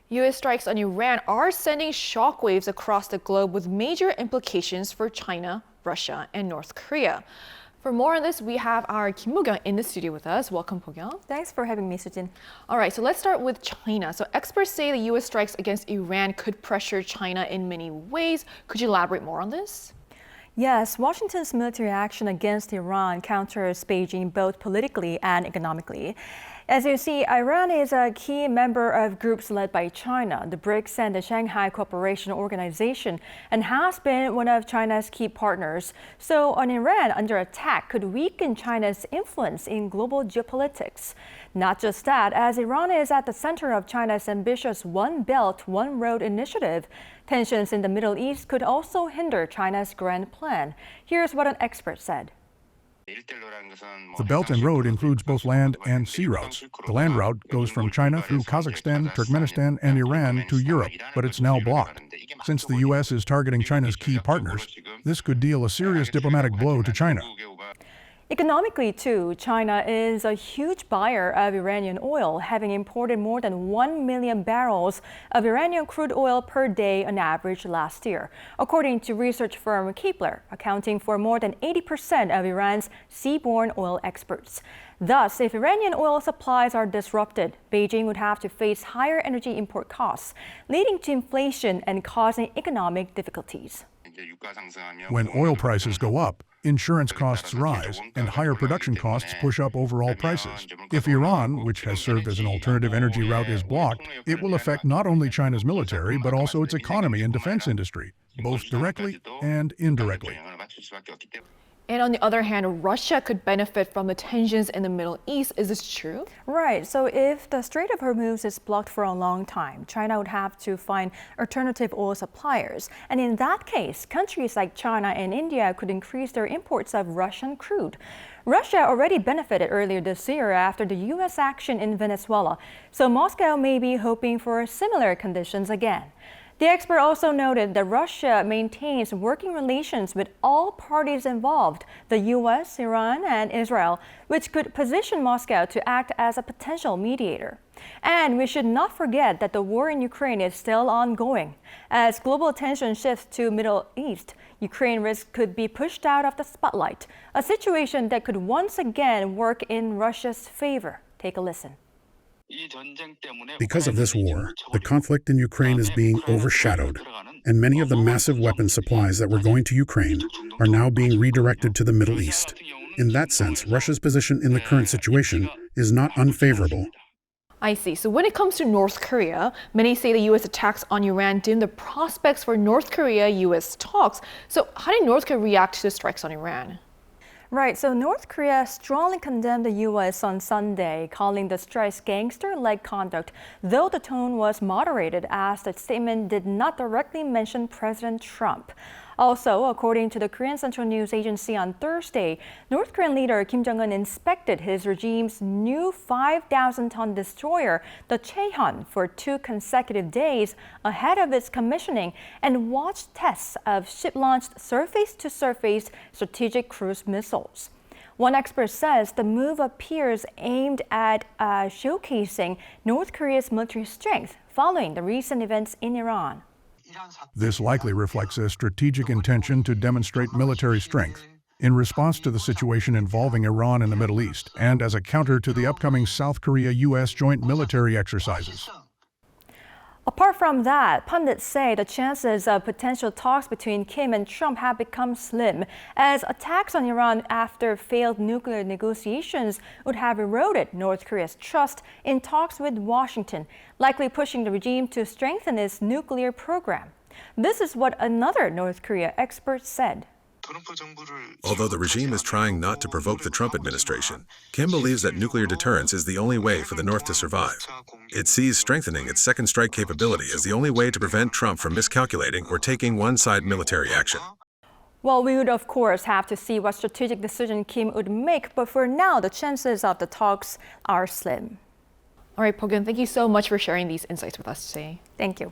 U.S. strikes on Iran are sending shockwaves across the globe with major implications for China, Russia, and North Korea. For more on this, we have our Kim Bo-kyung in the studio with us. Welcome, Bo-kyung. Thanks for having me, Sujin. All right, so let's start with China. So experts say the U.S. strikes against Iran could pressure China in many ways. Could you elaborate more on this? Yes, Washington's military action against Iran counters Beijing both politically and economically. As you see, Iran is a key member of groups led by China, the BRICS and the Shanghai Cooperation Organization, and has been one of China's key partners. So an Iran under attack could weaken China's influence in global geopolitics. Not just that, as Iran is at the center of China's ambitious One Belt, One Road initiative, tensions in the Middle East could also hinder China's grand plan. Here's what an expert said. The Belt and Road includes both land and sea routes. The land route goes from China through Kazakhstan, Turkmenistan, and Iran to Europe, but it's now blocked. Since the U.S. is targeting China's key partners, this could deal a serious diplomatic blow to China. Economically, too, China is a huge buyer of Iranian oil, having imported more than 1 million barrels of Iranian crude oil per day on average last year, according to research firm Kepler, accounting for more than 80% of Iran's seaborne oil exports. Thus, if Iranian oil supplies are disrupted, Beijing would have to face higher energy import costs, leading to inflation and causing economic difficulties. When oil prices go up, insurance costs rise, and higher production costs push up overall prices. If Iran, which has served as an alternative energy route, is blocked, it will affect not only China's military, but also its economy and defense industry, both directly and indirectly. And on the other hand, Russia could benefit from the tensions in the Middle East. Is this true? Right. So if the Strait of Hormuz is blocked for a long time, China would have to find alternative oil suppliers. And in that case, countries like China and India could increase their imports of Russian crude. Russia already benefited earlier this year after the U.S. action in Venezuela. So Moscow may be hoping for similar conditions again. The expert also noted that Russia maintains working relations with all parties involved, the U.S., Iran, and Israel, which could position Moscow to act as a potential mediator. And we should not forget that the war in Ukraine is still ongoing. As global attention shifts to Middle East, Ukraine risk could be pushed out of the spotlight, a situation that could once again work in Russia's favor. Take a listen. Because of this war, the conflict in Ukraine is being overshadowed, and many of the massive weapon supplies that were going to Ukraine are now being redirected to the Middle East. In that sense, Russia's position in the current situation is not unfavorable. I see. So when it comes to North Korea, many say the U.S. attacks on Iran dim the prospects for North Korea-U.S. talks. So how did North Korea react to the strikes on Iran? Right, so North Korea strongly condemned the U.S. on Sunday, calling the strikes gangster-like conduct, though the tone was moderated as the statement did not directly mention President Trump. Also, according to the Korean Central News Agency on Thursday, North Korean leader Kim Jong-un inspected his regime's new 5,000-ton destroyer, the Chaehyun, for 2 consecutive days ahead of its commissioning and watched tests of ship-launched surface-to-surface strategic cruise missiles. One expert says the move appears aimed at showcasing North Korea's military strength following the recent events in Iran. This likely reflects a strategic intention to demonstrate military strength in response to the situation involving Iran in the Middle East and as a counter to the upcoming South Korea-U.S. joint military exercises. Apart from that, pundits say the chances of potential talks between Kim and Trump have become slim, as attacks on Iran after failed nuclear negotiations would have eroded North Korea's trust in talks with Washington, likely pushing the regime to strengthen its nuclear program. This is what another North Korea expert said. Although the regime is trying not to provoke the Trump administration, Kim believes that nuclear deterrence is the only way for the North to survive. It sees strengthening its second strike capability as the only way to prevent Trump from miscalculating or taking one-side military action. Well, we would, of course, have to see what strategic decision Kim would make, but for now, the chances of the talks are slim. All right, Bo-kyung, thank you so much for sharing these insights with us today. Thank you.